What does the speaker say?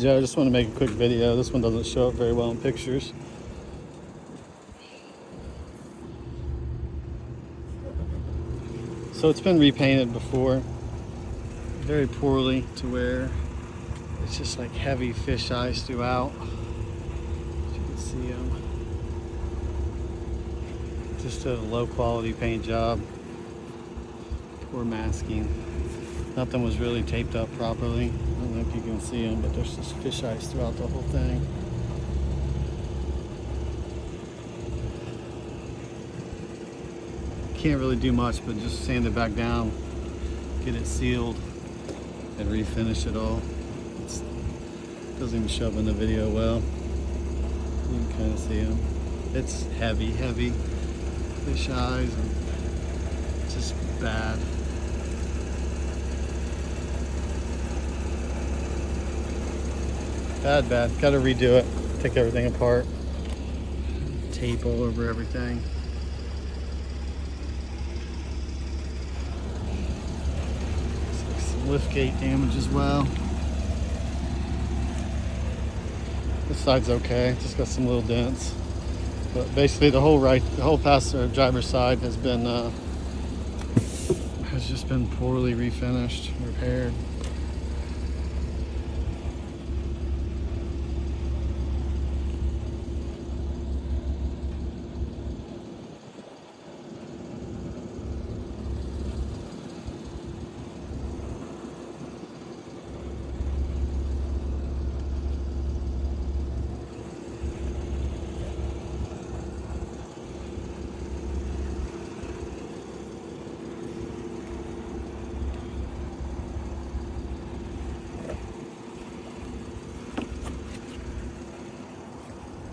I just want to make a quick video. This one doesn't show up very well in pictures. So it's been repainted before, very poorly, to where it's just like heavy fish eyes throughout. As you can see them. Just a low quality paint job. Poor masking. Nothing was really taped up properly. I don't know if you can see them, but there's just fish eyes throughout the whole thing. Can't really do much but just sand it back down, get it sealed, and refinish it all. It doesn't even show up in the video well. You can kind of see them. It's heavy fish eyes, and it's just bad. Bad. Gotta redo it. Take everything apart. Tape all over everything. Liftgate damage as well. This side's okay, just got some little dents. But basically the whole passenger driver's side has just been poorly refinished, repaired.